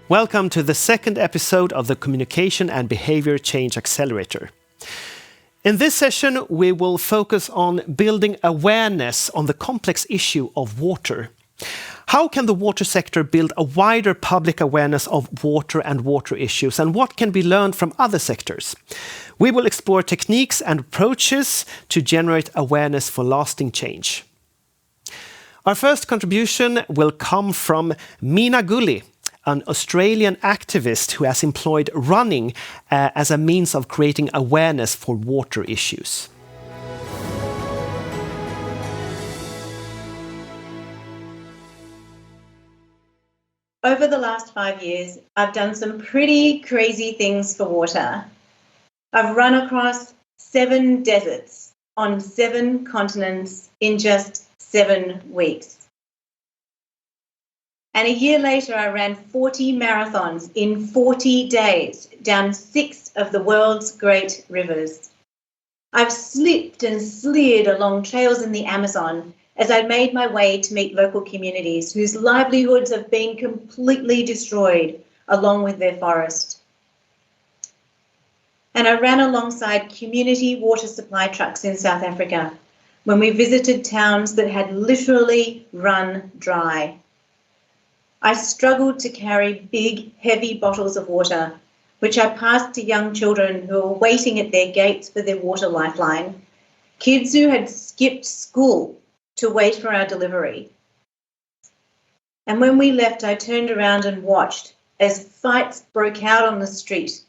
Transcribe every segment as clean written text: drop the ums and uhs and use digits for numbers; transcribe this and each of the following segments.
Welcome to the second episode of the Communication and Behavior Change Accelerator. In this session, we will focus on building awareness on the complex issue of water. How can the water sector build a wider public awareness of water and water issues, and what can be learned from other sectors? We will explore techniques and approaches to generate awareness for lasting change. Our first contribution will come from Meena Gully, an Australian activist who has employed running as a means of creating awareness for water issues. Over the last 5 years, I've done some pretty crazy things for water. I've run across 7 deserts on 7 continents in just 7 weeks. And a year later, I ran 40 marathons in 40 days down 6 of the world's great rivers. I've slipped and slid along trails in the Amazon as I made my way to meet local communities whose livelihoods have been completely destroyed along with their forest. And I ran alongside community water supply trucks in South Africa when we visited towns that had literally run dry. I struggled to carry big, heavy bottles of water, which I passed to young children who were waiting at their gates for their water lifeline, kids who had skipped school to wait for our delivery. And when we left, I turned around and watched as fights broke out on the street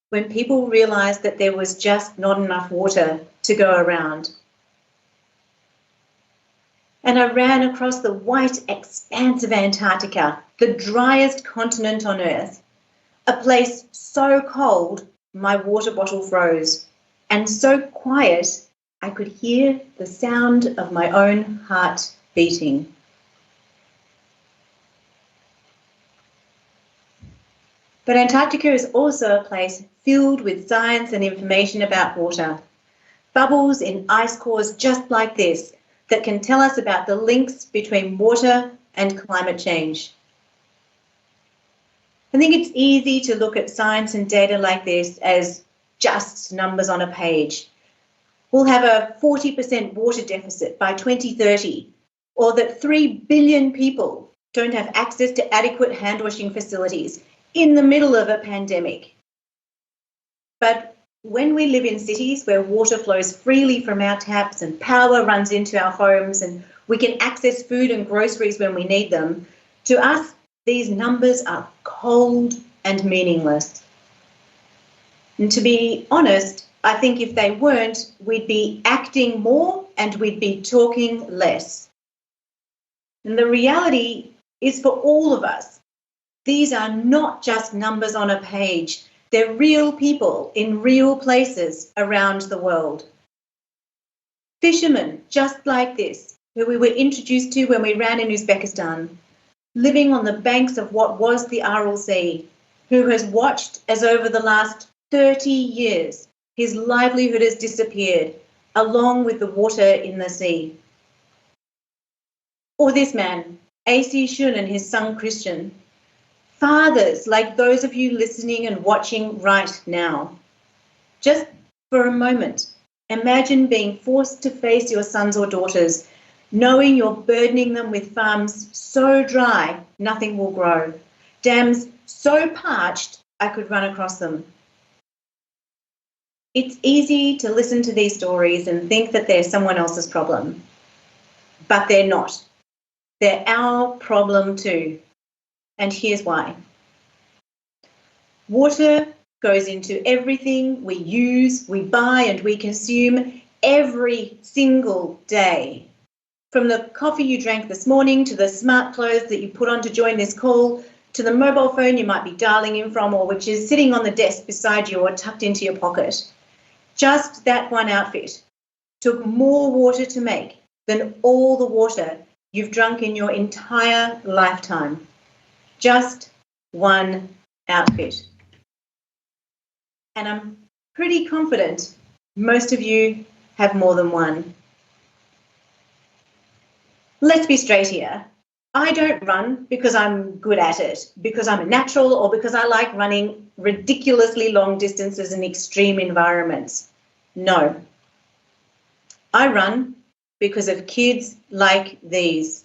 when people realised that there was just not enough water to go around. And I ran across the white expanse of Antarctica, the driest continent on Earth, a place so cold my water bottle froze, and so quiet I could hear the sound of my own heart beating. But Antarctica is also a place filled with science and information about water. Bubbles in ice cores just like this that can tell us about the links between water and climate change. I think it's easy to look at science and data like this as just numbers on a page. We'll have a 40% water deficit by 2030, or that 3 billion people don't have access to adequate hand-washing facilities in the middle of a pandemic. But when we live in cities where water flows freely from our taps and power runs into our homes and we can access food and groceries when we need them, to us, these numbers are cold and meaningless. And to be honest, I think if they weren't, we'd be acting more and we'd be talking less. And the reality is for all of us, these are not just numbers on a page. They're real people in real places around the world. Fishermen just like this, who we were introduced to when we ran in Uzbekistan, living on the banks of what was the Aral Sea, who has watched as over the last 30 years his livelihood has disappeared, along with the water in the sea. Or this man, A.C. Shun and his son Christian, fathers like those of you listening and watching right now. Just for a moment, imagine being forced to face your sons or daughters, knowing you're burdening them with farms so dry nothing will grow, dams so parched I could run across them. It's easy to listen to these stories and think that they're someone else's problem, but they're not. They're our problem too. And here's why. Water goes into everything we use, we buy, and we consume every single day. From the coffee you drank this morning, to the smart clothes that you put on to join this call, to the mobile phone you might be dialing in from, or which is sitting on the desk beside you or tucked into your pocket. Just that one outfit took more water to make than all the water you've drunk in your entire lifetime. Just one outfit. And I'm pretty confident most of you have more than one. Let's be straight here. I don't run because I'm good at it, because I'm a natural, or because I like running ridiculously long distances in extreme environments. No. I run because of kids like these,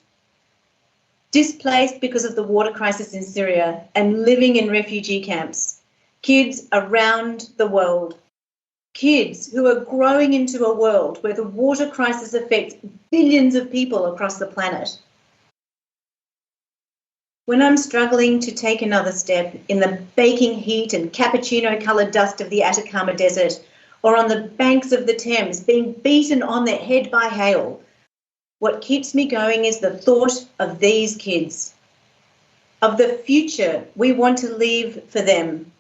displaced because of the water crisis in Syria and living in refugee camps, kids around the world, kids who are growing into a world where the water crisis affects billions of people across the planet. When I'm struggling to take another step in the baking heat and cappuccino-coloured dust of the Atacama Desert, or on the banks of the Thames being beaten on their head by hail, what keeps me going is the thought of these kids, of the future we want to leave for them.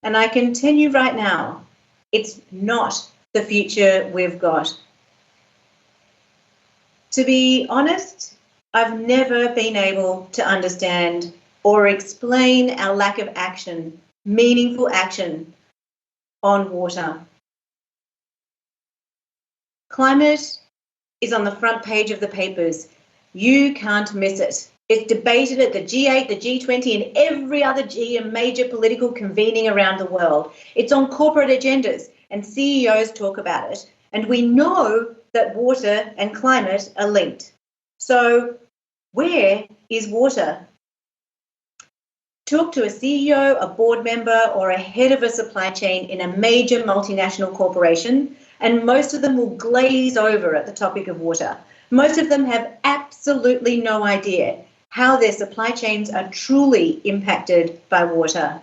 And I can tell you right now, it's not the future we've got. To be honest, I've never been able to understand or explain our lack of action, meaningful action, on water. Climate is on the front page of the papers. You can't miss it. It's debated at the G8, the G20, and every other G and major political convening around the world. It's on corporate agendas, and CEOs talk about it. And we know that water and climate are linked. So where is water? Talk to a CEO, a board member, or a head of a supply chain in a major multinational corporation, and most of them will glaze over at the topic of water. Most of them have absolutely no idea how their supply chains are truly impacted by water.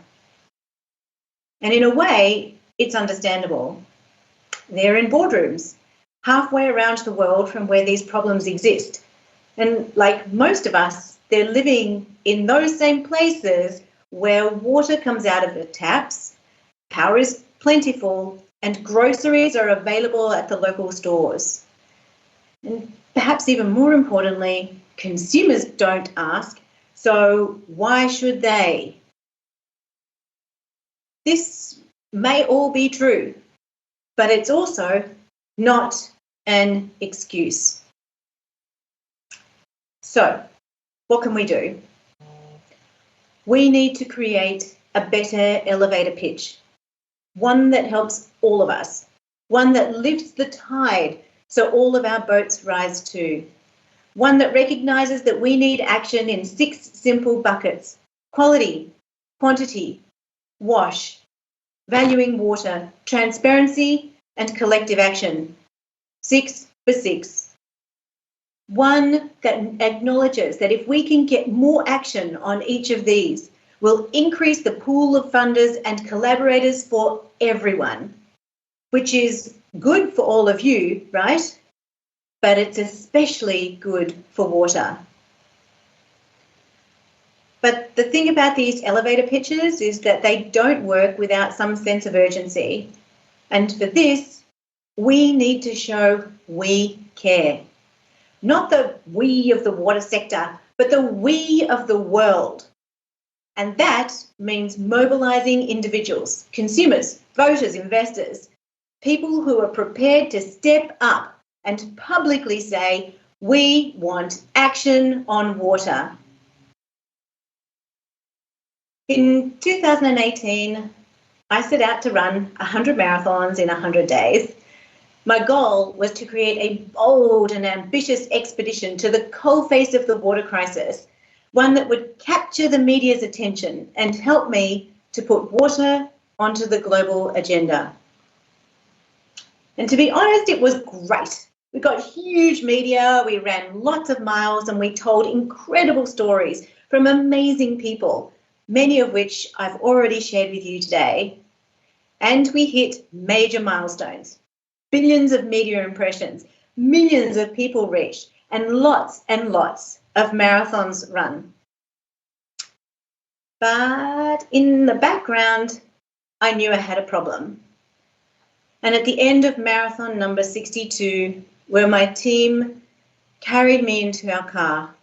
And in a way, it's understandable. They're in boardrooms, halfway around the world from where these problems exist. And like most of us, they're living in those same places where water comes out of the taps, power is plentiful, and groceries are available at the local stores. And perhaps even more importantly, consumers don't ask, so why should they? This may all be true, but it's also not an excuse. So, what can we do? We need to create a better elevator pitch, one that helps all of us, one that lifts the tide so all of our boats rise too, one that recognises that we need action in 6 simple buckets: quality, quantity, wash, valuing water, transparency, and collective action. 6 for 6. One that acknowledges that if we can get more action on each of these, we'll increase the pool of funders and collaborators for everyone, which is good for all of you, right? But it's especially good for water. But the thing about these elevator pitches is that they don't work without some sense of urgency. And for this, we need to show we care. Not the we of the water sector, but the we of the world. And that means mobilising individuals, consumers, voters, investors, people who are prepared to step up and publicly say, we want action on water. In 2018, I set out to run 100 marathons in 100 days. My goal was to create a bold and ambitious expedition to the coalface of the water crisis, one that would capture the media's attention and help me to put water onto the global agenda. And to be honest, it was great. We got huge media, we ran lots of miles, and we told incredible stories from amazing people, many of which I've already shared with you today. And we hit major milestones. Billions of media impressions, millions of people reached, and lots of marathons run. But in the background, I knew I had a problem. And at the end of marathon number 62, where my team carried me into our car,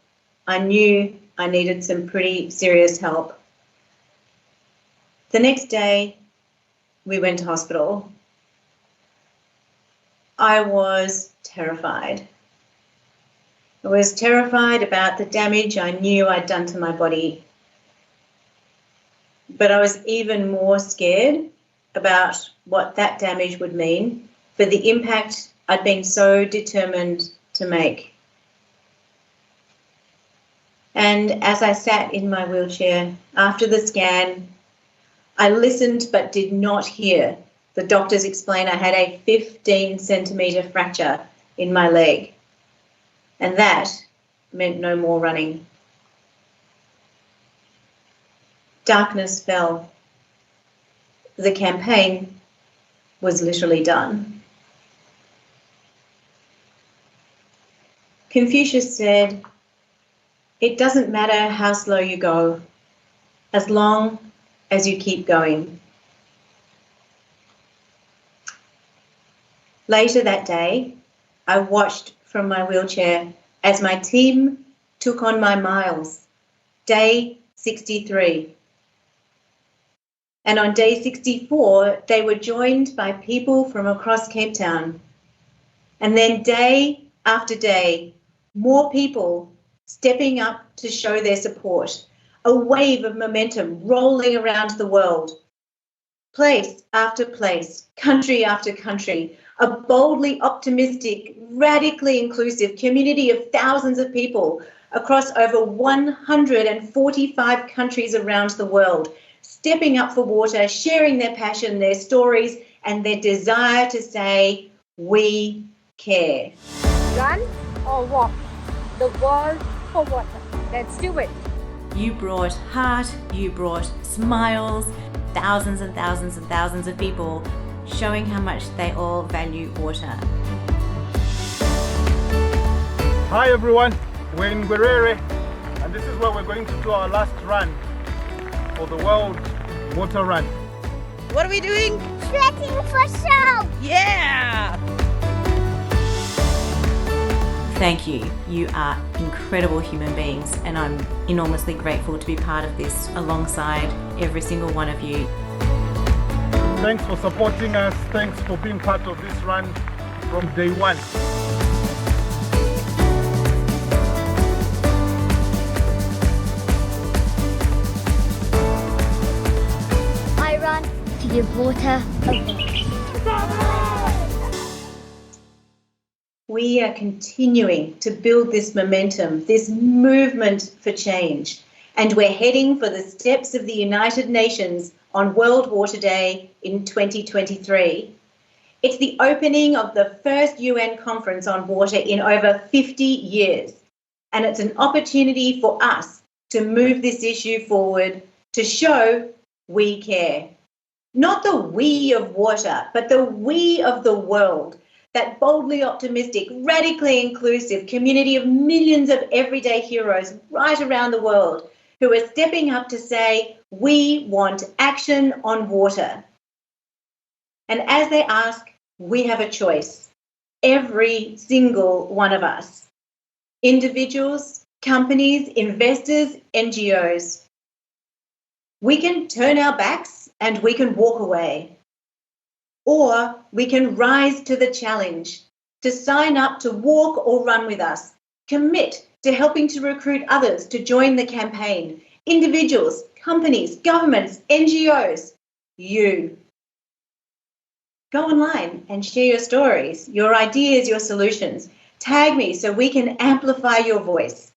I knew I needed some pretty serious help. The next day, we went to hospital. I was terrified. I was terrified about the damage I knew I'd done to my body. But I was even more scared about what that damage would mean for the impact I'd been so determined to make. And as I sat in my wheelchair after the scan, I listened but did not hear the doctors explain I had a 15-centimetre fracture in my leg. And that meant no more running. Darkness fell. The campaign was literally done. Confucius said, "It doesn't matter how slow you go, as long as you keep going." Later that day, I watched from my wheelchair as my team took on my miles, day 63. And on day 64, they were joined by people from across Cape Town. And then day after day, more people stepping up to show their support, a wave of momentum rolling around the world. Place after place, country after country, a boldly optimistic, radically inclusive community of thousands of people across over 145 countries around the world, stepping up for water, sharing their passion, their stories, and their desire to say, "We care." Run or walk? The world for water. Let's do it. You brought heart, you brought smiles, thousands and thousands and thousands of people showing how much they all value water. Hi everyone, we're in Guerrere and this is where we're going to do our last run for the World Water Run. What are we doing? Stretching for show! Yeah! Thank you. You are incredible human beings and I'm enormously grateful to be part of this alongside every single one of you. Thanks for supporting us, thanks for being part of this run from day one. I run to give water a voice. We are continuing to build this momentum, this movement for change, and we're heading for the steps of the United Nations on World Water Day in 2023. It's the opening of the first UN conference on water in over 50 years, and it's an opportunity for us to move this issue forward to show we care. Not the we of water, but the we of the world. That boldly optimistic, radically inclusive community of millions of everyday heroes right around the world who are stepping up to say, we want action on water. And as they ask, we have a choice. Every single one of us. Individuals, companies, investors, NGOs. We can turn our backs and we can walk away. Or we can rise to the challenge, to sign up to walk or run with us, commit to helping to recruit others to join the campaign, individuals, companies, governments, NGOs, you. Go online and share your stories, your ideas, your solutions. Tag me so we can amplify your voice.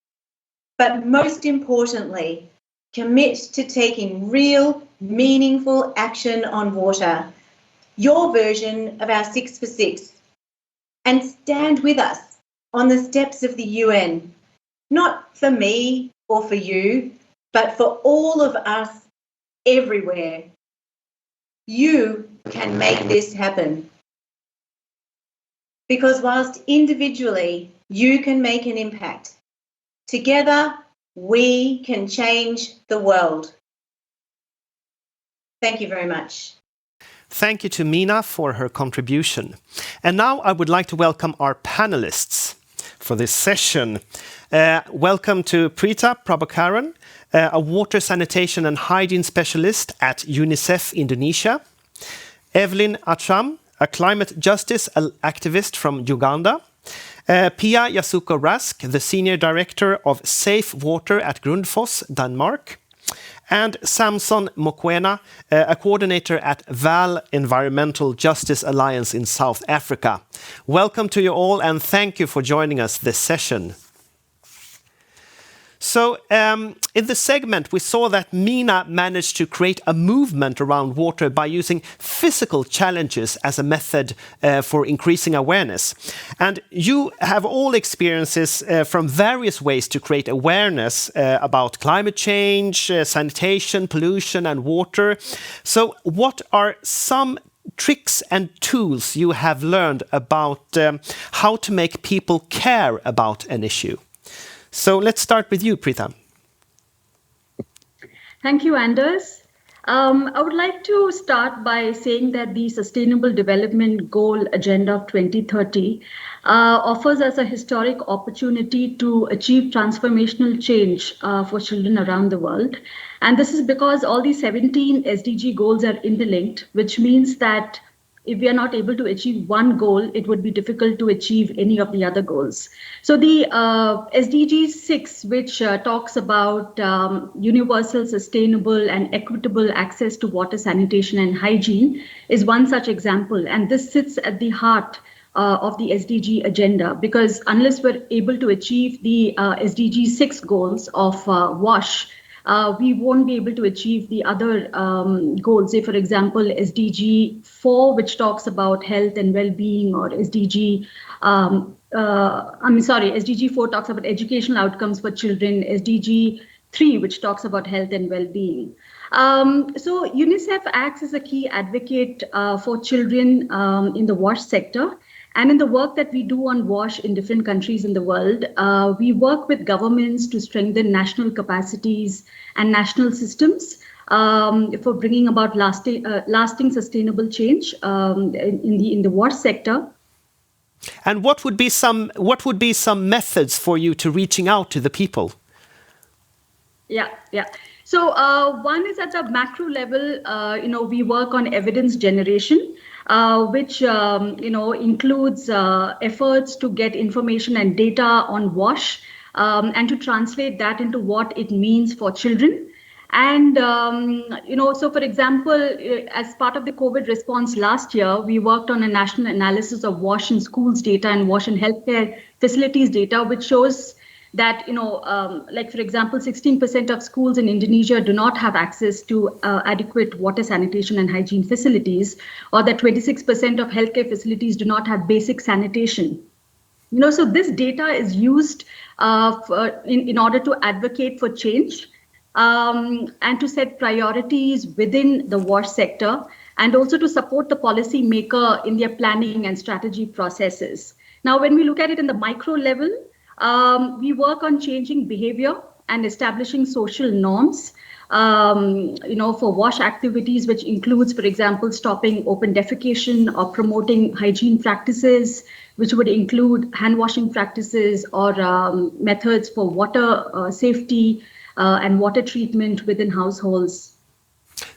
But most importantly, commit to taking real, meaningful action on water. Your version of our 6 for 6, and stand with us on the steps of the UN, not for me or for you, but for all of us everywhere. You can make this happen. Because whilst individually you can make an impact, together we can change the world. Thank you very much. Thank you to Mina for her contribution. And now I would like to welcome our panelists for this session. Welcome to Preeta Prabhakaran, a water sanitation and hygiene specialist at UNICEF Indonesia. Evelyn Acham, a climate justice activist from Uganda. Pia Yasuko Rask, the Senior Director of Safe Water at Grundfos, Denmark. And Samson Mokoena, a coordinator at VAL Environmental Justice Alliance in South Africa. Welcome to you all, and thank you for joining us this session. So in the segment, we saw that Mina managed to create a movement around water by using physical challenges as a method for increasing awareness. And you have all experiences from various ways to create awareness about climate change, sanitation, pollution, and water. So what are some tricks and tools you have learned about how to make people care about an issue? So let's start with you, Preeta. Thank you, Anders. I would like to start by saying that the Sustainable Development Goal Agenda of 2030 offers us a historic opportunity to achieve transformational change for children around the world. And this is because all these 17 SDG goals are interlinked, which means that if we are not able to achieve one goal, it would be difficult to achieve any of the other goals. So the SDG 6, which talks about universal, sustainable and equitable access to water, sanitation and hygiene, is one such example. And this sits at the heart of the SDG agenda, because unless we're able to achieve the SDG 6 goals of WASH, we won't be able to achieve the other goals. Say, for example, SDG 4, which talks about health and well-being, or SDG 4 talks about educational outcomes for children, SDG 3, which talks about health and well-being. So UNICEF acts as a key advocate for children in the WASH sector. And in the work that we do on WASH in different countries in the world, we work with governments to strengthen national capacities and national systems for bringing about lasting sustainable change in the WASH sector. And what would be some methods for you to reaching out to the people? Yeah. So one is at the macro level. We work on evidence generation, which includes efforts to get information and data on WASH and to translate that into what it means for children. And, so for example, as part of the COVID response last year, we worked on a national analysis of WASH in schools data and WASH in healthcare facilities data, which shows that, like, for example, 16% of schools in Indonesia do not have access to adequate water, sanitation and hygiene facilities, or that 26% of healthcare facilities do not have basic sanitation. So this data is used in order to advocate for change and to set priorities within the WASH sector, and also to support the policy maker in their planning and strategy processes. Now, when we look at it in the micro level, we work on changing behavior and establishing social norms, for WASH activities, which includes, for example, stopping open defecation or promoting hygiene practices, which would include hand washing practices or methods for water safety and water treatment within households.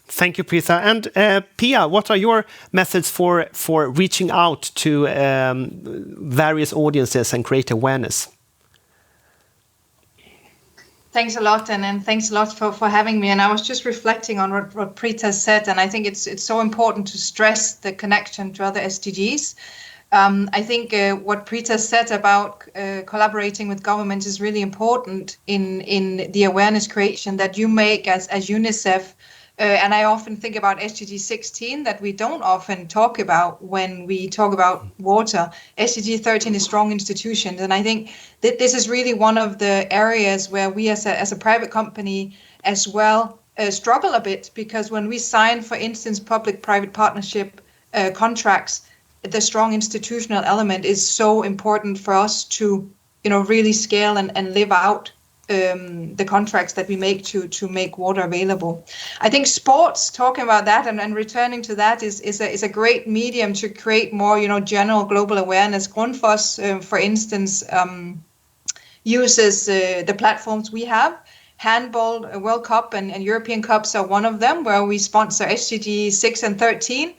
Thank you, Preeta. And Pia, what are your methods for reaching out to various audiences and create awareness? Thanks a lot, and thanks a lot for having me. And I was just reflecting on what Preeta said, and I think it's so important to stress the connection to other SDGs. I think what Preeta said about collaborating with governments is really important in the awareness creation that you make as UNICEF. And I often think about SDG 16 that we don't often talk about when we talk about water. SDG 13 is strong institutions. And I think that this is really one of the areas where we as a private company as well struggle a bit, because when we sign, for instance, public-private partnership contracts, the strong institutional element is so important for us to, really scale and live out the contracts that we make to make water available. I think sports, talking about that and returning to that, is a great medium to create more, general global awareness. Grundfos, for instance, uses the platforms we have. Handball, World Cup and European Cups are one of them, where we sponsor SDG 6 and 13.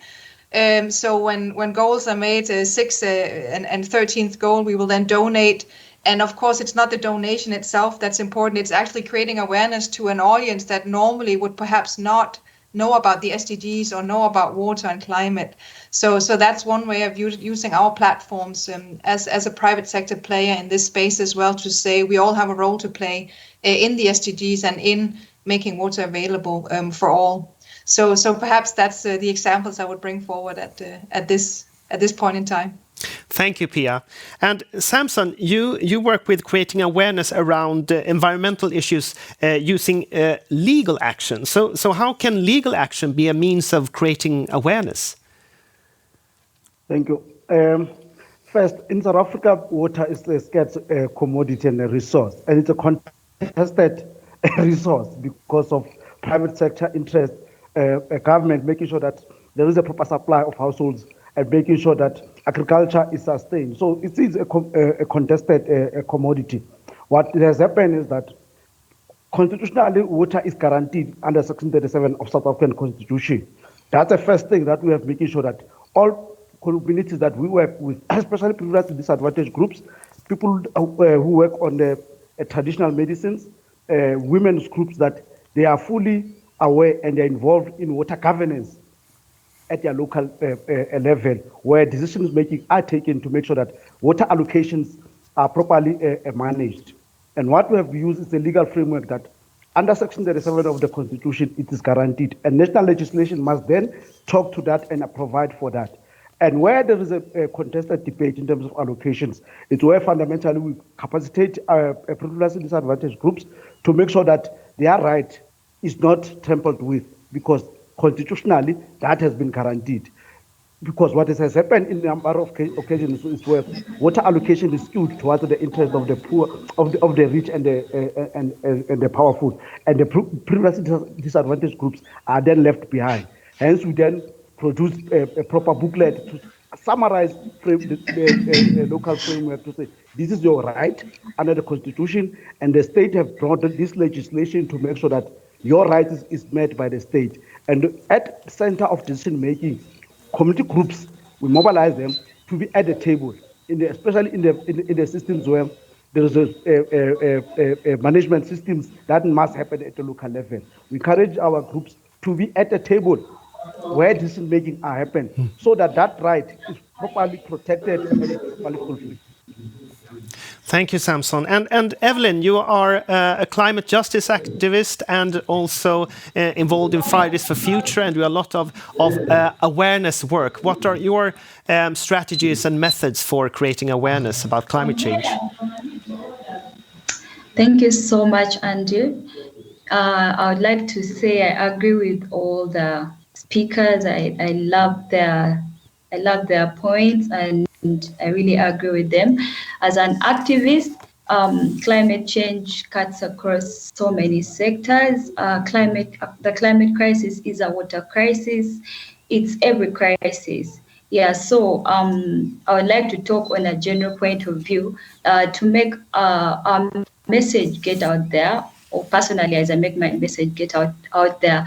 So when goals are made, 6th and 13th goal, we will then donate. And of course, it's not the donation itself that's important. It's actually creating awareness to an audience that normally would perhaps not know about the SDGs or know about water and climate. So that's one way of using our platforms as a private sector player in this space as well, to say we all have a role to play in the SDGs and in making water available for all. So perhaps that's the examples I would bring forward at this point in time. Thank you, Pia. And Samson, you work with creating awareness around environmental issues using legal action. So how can legal action be a means of creating awareness? Thank you. First, in South Africa, water is a scarce commodity and a resource, and it's a contested resource because of private sector interest, government making sure that there is a proper supply of households and making sure that agriculture is sustained. So it is a contested commodity. What has happened is that constitutionally water is guaranteed under Section 37 of South African Constitution. That's the first thing that we have, making sure that all communities that we work with, especially people with disadvantaged groups, people who work on the traditional medicines, women's groups, that they are fully aware and they're involved in water governance at their local level, where decisions making are taken to make sure that water allocations are properly managed. And what we have used is a legal framework that under Section 37 of the Constitution, it is guaranteed. And national legislation must then talk to that and provide for that. And where there is a contested debate in terms of allocations, it's where fundamentally we capacitate previously disadvantaged groups to make sure that their right is not tampered with, because constitutionally that has been guaranteed. Because what has happened in a number of occasions is where water allocation is skewed towards the interest of the poor, of the rich and the powerful, and the previously disadvantaged groups are then left behind. Hence, we then produce a proper booklet to summarize the local framework to say this is your right under the Constitution, and the state have brought this legislation to make sure that your right is met by the state. And at the center of decision making, community groups, we mobilize them to be at the table, especially in the systems where there is a management systems that must happen at the local level. We encourage our groups to be at the table where decision making are happen, so that right is properly protected and properly fulfilled. Thank you, Samson. And Evelyn, you are a climate justice activist and also involved in Fridays for Future, and do a lot of awareness work. What are your strategies and methods for creating awareness about climate change? Thank you so much, Andrew. I would like to say I agree with all the speakers. I love their points, and I really agree with them. As an activist, climate change cuts across so many sectors. The climate crisis is a water crisis. It's every crisis. Yeah, so I would like to talk on a general point of view to make our message get out there. Or personally, as I make my message get out there,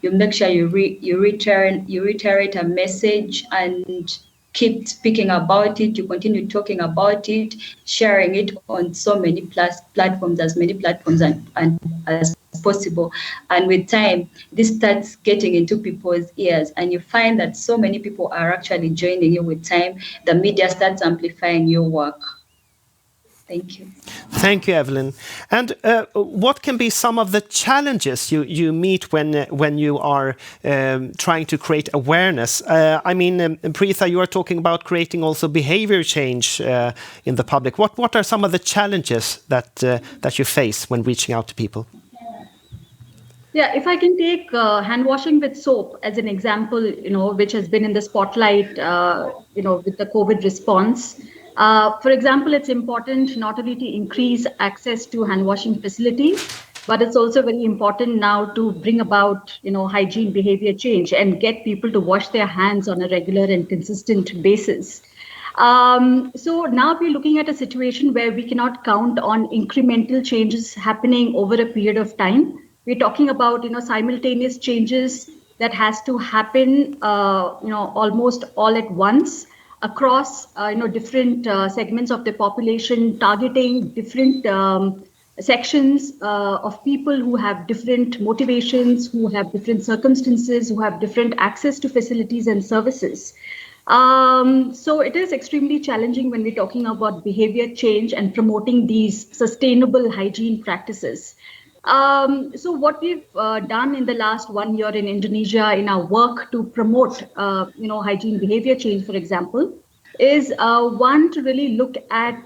you make sure you reiterate a message and keep speaking about it. You continue talking about it, sharing it on so many platforms, as many platforms and as possible. And with time, this starts getting into people's ears, and you find that so many people are actually joining you. With time, the media starts amplifying your work. Thank you. Thank you, Evelyn. And what can be some of the challenges you meet when you are trying to create awareness? I mean, Preetha, you are talking about creating also behavior change in the public. What are some of the challenges that you face when reaching out to people? Yeah, if I can take hand washing with soap as an example, which has been in the spotlight, with the COVID response. For example, it's important not only to increase access to hand washing facilities, but it's also very important now to bring about, hygiene behavior change and get people to wash their hands on a regular and consistent basis. So now we're looking at a situation where we cannot count on incremental changes happening over a period of time. We're talking about, simultaneous changes that has to happen, almost all at once across, different segments of the population, targeting different sections of people who have different motivations, who have different circumstances, who have different access to facilities and services. So it is extremely challenging when we're talking about behavior change and promoting these sustainable hygiene practices. So what we've done in the last 1 year in Indonesia in our work to promote, hygiene behavior change, for example, is one to really look at,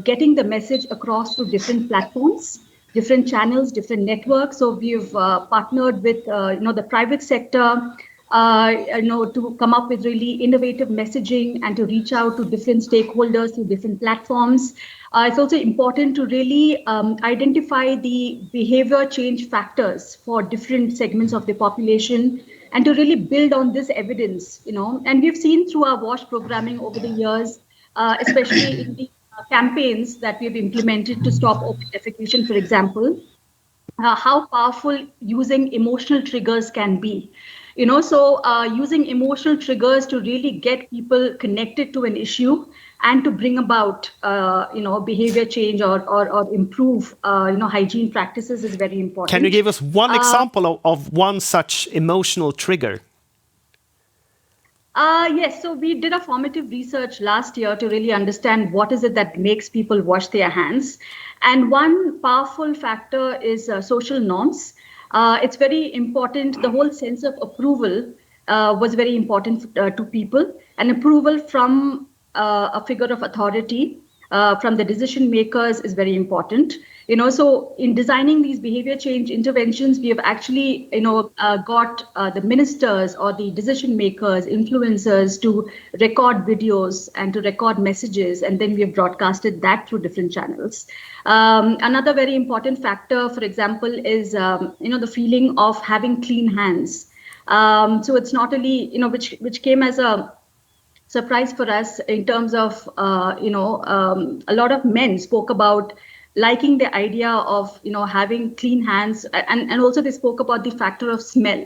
getting the message across to different platforms, different channels, different networks. So we've partnered with, the private sector, to come up with really innovative messaging and to reach out to different stakeholders through different platforms. It's also important to really identify the behavior change factors for different segments of the population and to really build on this evidence, And we've seen through our WASH programming over the years, especially in the campaigns that we've implemented to stop open defecation, for example, how powerful using emotional triggers can be. So using emotional triggers to really get people connected to an issue and to bring about, behavior change or improve, hygiene practices is very important. Can you give us one example of one such emotional trigger? Yes, so we did a formative research last year to really understand what is it that makes people wash their hands. And one powerful factor is social norms. It's very important. The whole sense of approval was very important to people, and approval from a figure of authority, from the decision makers is very important. So in designing these behavior change interventions, we have actually, got the ministers or the decision makers, influencers to record videos and to record messages, and then we have broadcasted that through different channels. Another very important factor, for example, is, the feeling of having clean hands. So it's not only, which came as a surprise for us in terms of, a lot of men spoke about liking the idea of, having clean hands, and also they spoke about the factor of smell.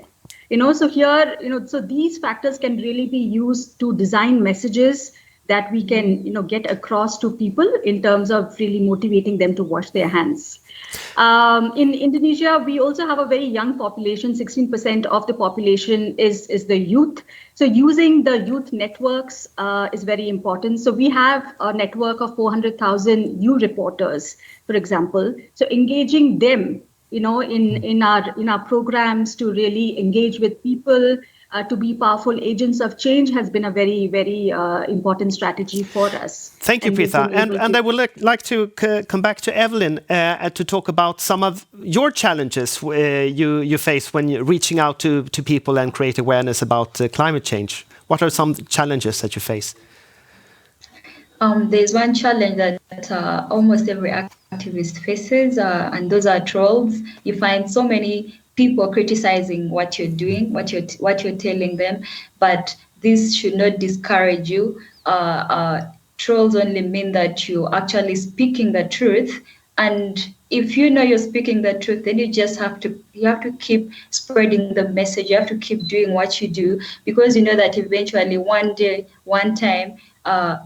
So here, so these factors can really be used to design messages that we can, get across to people in terms of really motivating them to wash their hands. In Indonesia, we also have a very young population. 16% of the population is the youth. So using the youth networks is very important. So we have a network of 400,000 youth reporters, for example. So engaging them, in our programs to really engage with people, to be powerful agents of change has been a very, very important strategy for us. Thank you, Preetha. And I would like to come back to Evelyn to talk about some of your challenges you face when you're reaching out to people and create awareness about climate change. What are some challenges that you face? There's one challenge that almost every activist faces, and those are trolls. You find so many people criticizing what you're doing, what you're telling them, but this should not discourage you. Trolls only mean that you're actually speaking the truth, and if you know you're speaking the truth, then you have to keep spreading the message. You have to keep doing what you do, because you know that eventually one day, one time,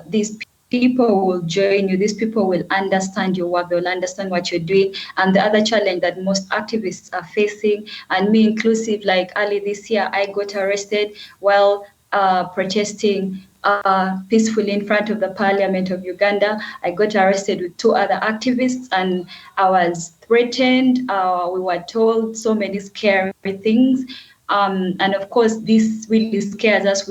these people will join you. These people will understand your work. They will understand what you're doing. And the other challenge that most activists are facing, and me inclusive, like early this year, I got arrested while protesting peacefully in front of the Parliament of Uganda. I got arrested with 2 other activists, and I was threatened. We were told so many scary things. And of course, this really scares us.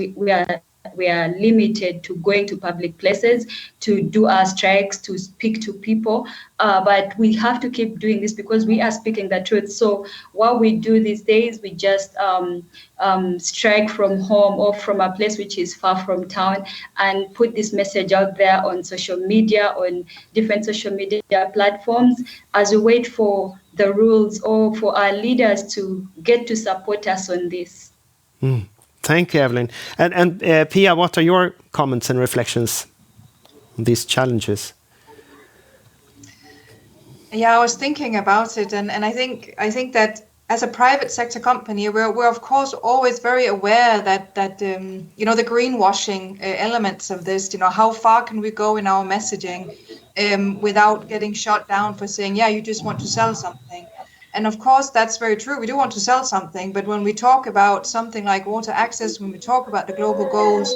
We are limited to going to public places to do our strikes, to speak to people. But we have to keep doing this because we are speaking the truth. So what we do these days, we just strike from home or from a place which is far from town and put this message out there on social media, on different social media platforms, as we wait for the rules or for our leaders to get to support us on this. Thank you, Evelyn. And Pia, what are your comments and reflections on these challenges? Yeah, I was thinking about it, and I think that as a private sector company, we're of course always very aware that the greenwashing elements of this, how far can we go in our messaging without getting shot down for saying, yeah, you just want to sell something. And of course, that's very true. We do want to sell something, but when we talk about something like water access, when we talk about the global goals,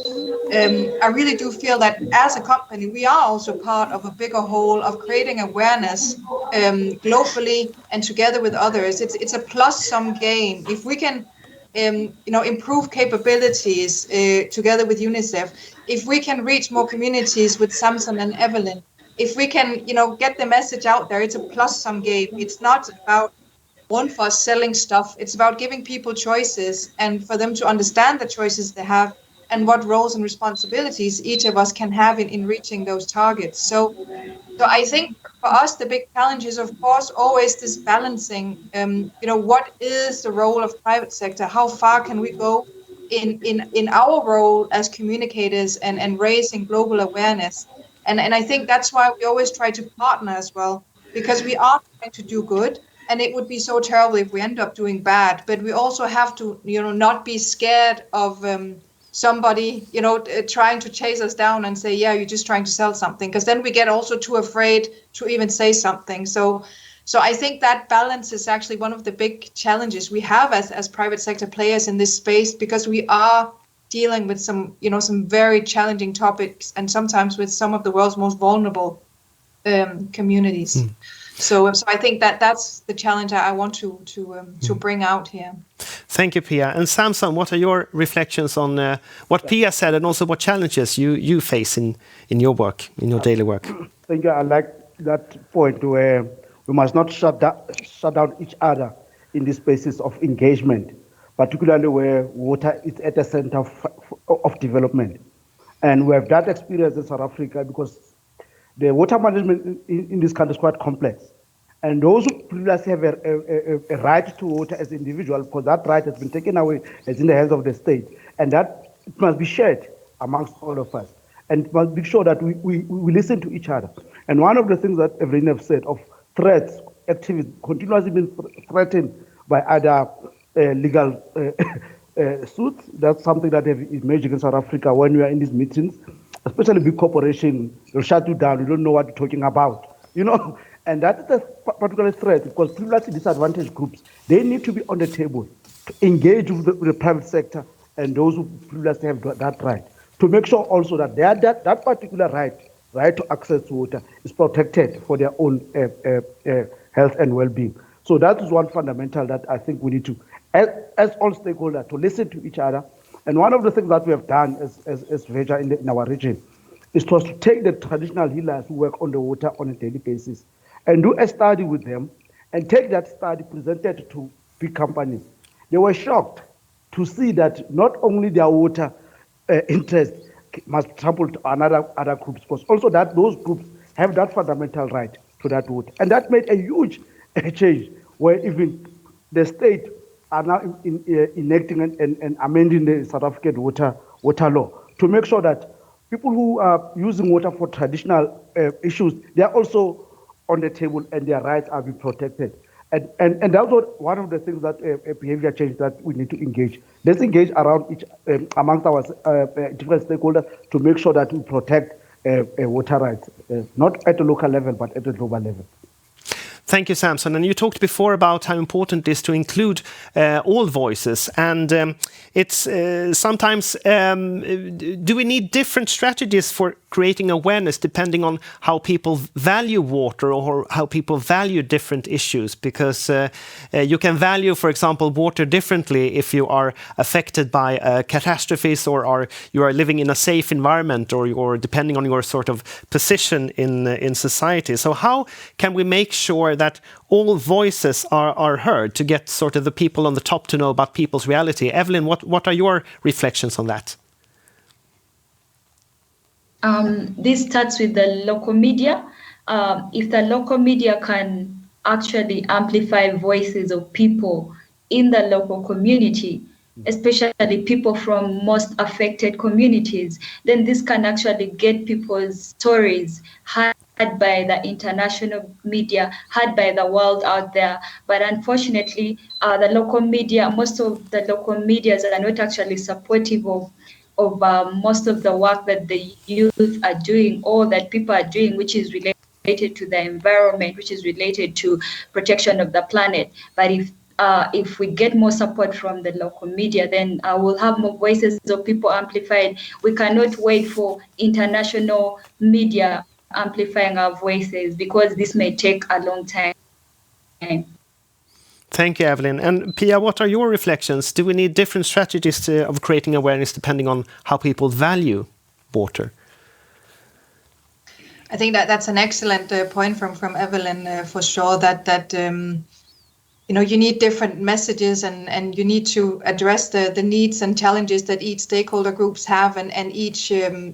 I really do feel that as a company, we are also part of a bigger whole of creating awareness globally and together with others. It's a plus-sum game. If we can, improve capabilities together with UNICEF, if we can reach more communities with Samson and Evelyn, if we can, get the message out there, it's a plus-sum game. It's not about one for us selling stuff. It's about giving people choices and for them to understand the choices they have and what roles and responsibilities each of us can have in reaching those targets. So I think for us, the big challenge is, of course, always this balancing. What is the role of private sector? How far can we go in our role as communicators and raising global awareness? And I think that's why we always try to partner as well, because we are trying to do good. And it would be so terrible if we end up doing bad. But we also have to, not be scared of somebody, trying to chase us down and say, yeah, you're just trying to sell something. Because then we get also too afraid to even say something. So I think that balance is actually one of the big challenges we have as private sector players in this space, because we are dealing with some very challenging topics and sometimes with some of the world's most vulnerable communities. Mm. So I think that's the challenge I want to bring out here. Thank you, Pia. And Samson, what are your reflections on what Pia said, and also what challenges you face in your work, in your daily work? Thank you. I like that point where we must not shut down each other in the spaces of engagement, particularly where water is at the center of development. And we have that experience in South Africa because the water management in this country is quite complex. And those who previously have a right to water as individuals, because that right has been taken away, as in the hands of the state. And that it must be shared amongst all of us. And it must be sure that we listen to each other. And one of the things that Evelyn have said of threats, activities, continuously being threatened by other legal suits, that's something that is emerging in South Africa when we are in these meetings. Especially big corporation, they'll shut you down. You don't know what you're talking about, And that is a particular threat because previously disadvantaged groups, they need to be on the table to engage with the private sector and those who previously have that right to make sure also that that particular right to access to water is protected for their own health and well-being. So that is one fundamental that I think we need to, as all stakeholders, to listen to each other. And one of the things that we have done as VEJA in our region is to take the traditional healers who work on the water on a daily basis and do a study with them and take that study presented to big companies. They were shocked to see that not only their water interest must trample to other groups, but also that those groups have that fundamental right to that water. And that made a huge change where even the state are now enacting and amending the South African water law to make sure that people who are using water for traditional issues, they are also on the table and their rights are being protected. And that's one of the things that a behavior change that we need to engage. Let's engage around amongst our different stakeholders to make sure that we protect water rights, not at the local level, but at the global level. Thank you, Samson. And you talked before about how important it is to include all voices. And it's sometimes, do we need different strategies for creating awareness depending on how people value water or how people value different issues? Because you can value, for example, water differently if you are affected by catastrophes or you are living in a safe environment or depending on your sort of position in society. So how can we make sure that all voices are heard to get sort of the people on the top to know about people's reality? Evelyn, what are your reflections on that? This starts with the local media. If the local media can actually amplify voices of people in the local community, especially people from most affected communities, then this can actually get people's stories heard by the international media, heard by the world out there. But unfortunately, the local media, most of the local medias are not actually supportive of most of the work that the youth are doing or that people are doing, which is related to the environment, which is related to protection of the planet. But if we get more support from the local media, then we'll have more voices of people amplified. We cannot wait for international media amplifying our voices because this may take a long time. Thank you, Evelyn. And Pia, what are your reflections? Do we need different strategies of creating awareness depending on how people value water? I think that's an excellent point from Evelyn for sure. That you need different messages and you need to address the needs and challenges that each stakeholder groups have and each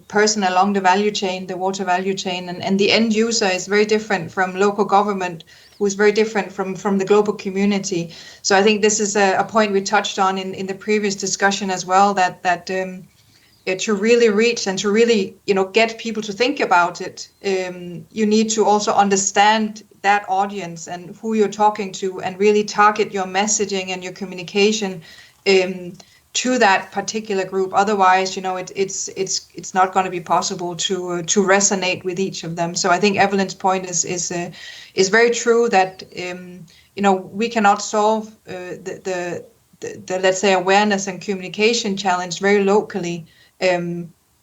person along the value chain, the water value chain, and the end user is very different from local government, who is very different from the global community. So I think this is a point we touched on in the previous discussion as well, that to really reach and to really get people to think about it, you need to also understand that audience and who you're talking to and really target your messaging and your communication to that particular group. Otherwise, it's not going to be possible to resonate with each of them. So I think Evelyn's point is very true, that we cannot solve the let's say awareness and communication challenge very locally.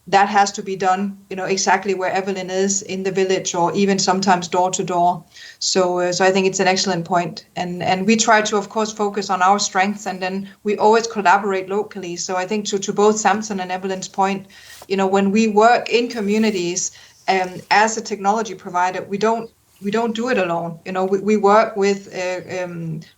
That has to be done, exactly where Evelyn is, in the village, or even sometimes door to door. So I think it's an excellent point. And we try to, of course, focus on our strengths, and then we always collaborate locally. So I think to both Samson and Evelyn's point, when we work in communities as a technology provider, we don't do it alone. We work with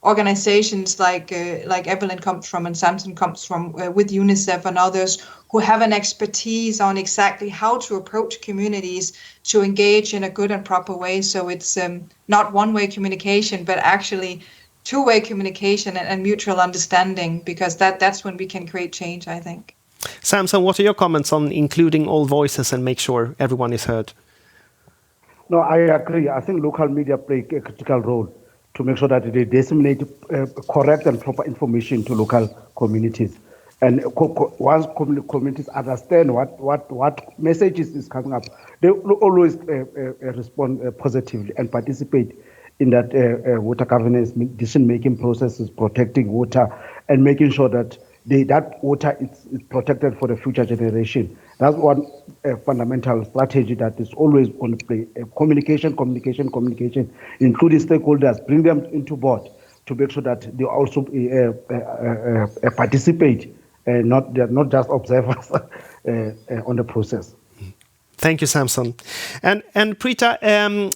organizations like Evelyn comes from and Samson comes from, with UNICEF and others, who have an expertise on exactly how to approach communities to engage in a good and proper way. So it's not one-way communication, but actually two-way communication and mutual understanding, because that's when we can create change, I think. Samson, what are your comments on including all voices and make sure everyone is heard? No, I agree. I think local media play a critical role to make sure that they disseminate correct and proper information to local communities. And once communities understand what messages is coming up, they will always respond positively and participate in that water governance decision-making processes, protecting water and making sure that that water is protected for the future generation. That's one fundamental strategy that is always on play. Communication, including stakeholders, bring them into board to make sure that they also participate, they're not just observers on the process. Thank you, Samson. And Preeta,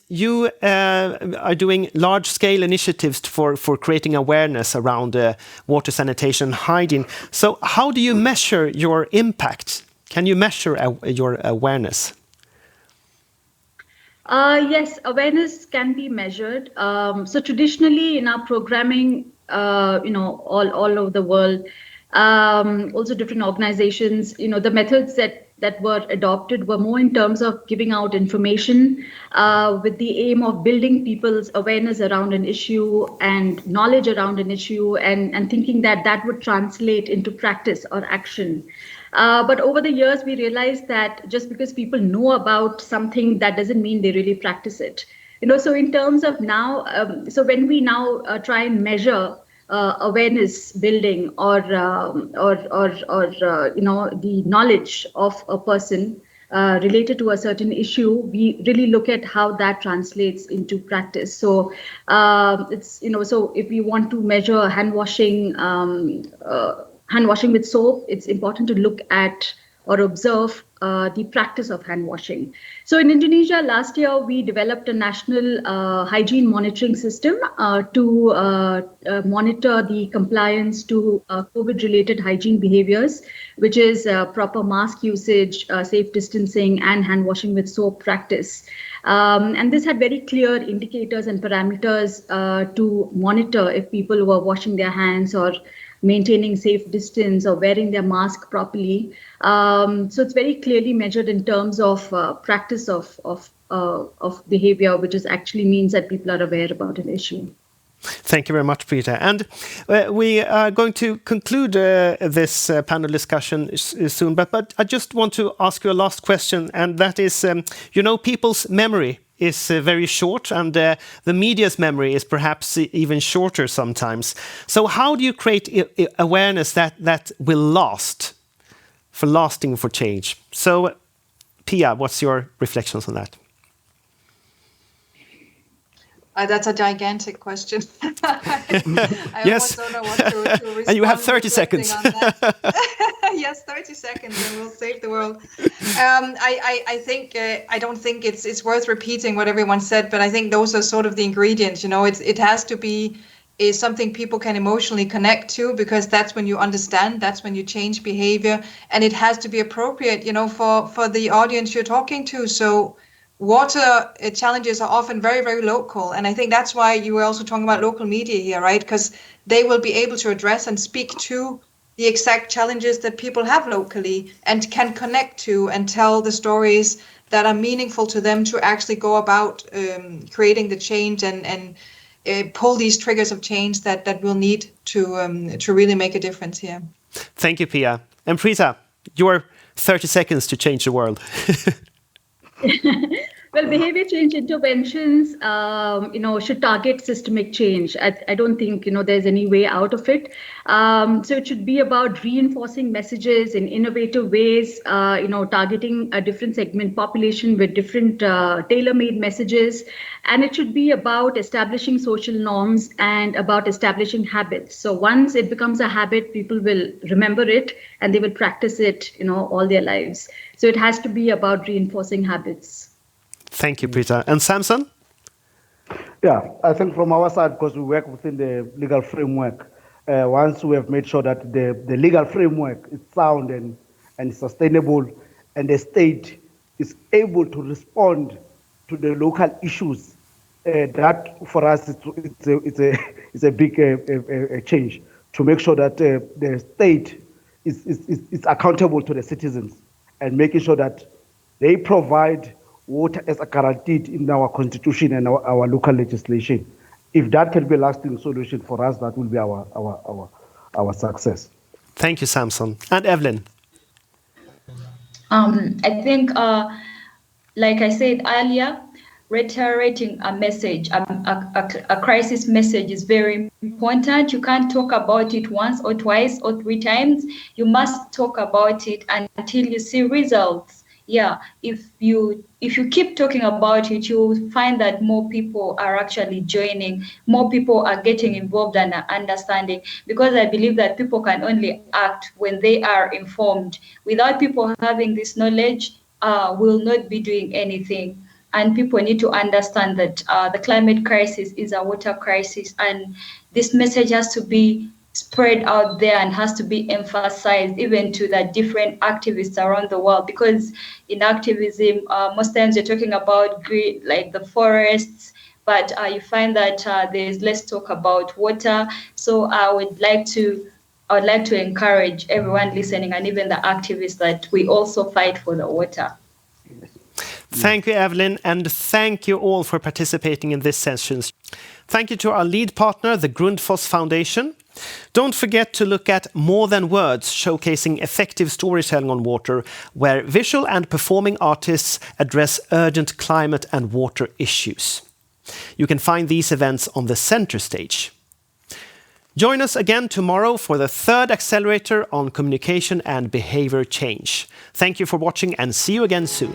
you are doing large-scale initiatives for creating awareness around water sanitation and hygiene. So how do you measure your impact? Can you measure your awareness? Yes, awareness can be measured. So traditionally in our programming, all over the world, also different organizations, the methods that were adopted were more in terms of giving out information with the aim of building people's awareness around an issue and knowledge around an issue, and thinking that would translate into practice or action. But over the years, we realized that just because people know about something, that doesn't mean they really practice it. So in terms of now, so when we now try and measure awareness building or the knowledge of a person related to a certain issue, we really look at how that translates into practice. So it's so if we want to measure hand washing with soap, it's important to look at or observe the practice of hand washing. So in Indonesia, last year, we developed a national hygiene monitoring system to monitor the compliance to COVID-related hygiene behaviors, which is proper mask usage, safe distancing, and hand washing with soap practice. And this had very clear indicators and parameters to monitor if people were washing their hands or maintaining safe distance or wearing their mask properly. So it's very clearly measured in terms of practice of behavior, which is actually means that people are aware about an issue. Thank you very much, Peter. And we are going to conclude this panel discussion soon. But I just want to ask you a last question, and that is, people's memory is very short, and the media's memory is perhaps even shorter sometimes. So how do you create awareness that will last, lasting for change? So, Pia, what's your reflections on that? That's a gigantic question. I yes. almost don't know what to respond. And you have 30 seconds. Yes, 30 seconds, and we'll save the world. I think I don't think it's worth repeating what everyone said, but I think those are sort of the ingredients. It has to be something people can emotionally connect to, because that's when you understand, that's when you change behavior, and it has to be appropriate, for the audience you're talking to. So water challenges are often very, very local. And I think that's why you were also talking about local media here, right? Because they will be able to address and speak to the exact challenges that people have locally and can connect to and tell the stories that are meaningful to them to actually go about creating the change and pull these triggers of change that we'll need to really make a difference here. Thank you, Pia. And Prita, your 30 seconds to change the world. Well, behavior change interventions, should target systemic change. I don't think, there's any way out of it. So it should be about reinforcing messages in innovative ways, targeting a different segment population with different tailor-made messages. And it should be about establishing social norms and about establishing habits. So once it becomes a habit, people will remember it and they will practice it, all their lives. So it has to be about reinforcing habits. Thank you, Prita. And Samson? Yeah, I think from our side, because we work within the legal framework, once we have made sure that the legal framework is sound and sustainable, and the state is able to respond to the local issues, that for us it's a big change to make sure that the state is accountable to the citizens and making sure that they provide water as a guaranteed in our constitution and our local legislation. If that can be a lasting solution for us, that will be our success. Thank you, Samson. And Evelyn? I think, like I said earlier, reiterating a message, a crisis message is very important. You can't talk about it once or twice or 3 times. You must talk about it until you see results. Yeah, if you keep talking about it, you'll find that more people are actually joining, more people are getting involved and are understanding, because I believe that people can only act when they are informed. Without people having this knowledge, we'll not be doing anything. And people need to understand that the climate crisis is a water crisis, and this message has to be spread out there and has to be emphasized even to the different activists around the world, because in activism most times you're talking about green, like the forests, but you find that there's less talk about water. So I would like to encourage everyone listening and even the activists that we also fight for the water. Thank you, Evelyn, and thank you all for participating in this session. Thank you to our lead partner, the Grundfos Foundation. Don't forget to look at More Than Words, showcasing effective storytelling on water, where visual and performing artists address urgent climate and water issues. You can find these events on the center stage. Join us again tomorrow for the 3rd Accelerator on communication and behavior change. Thank you for watching and see you again soon.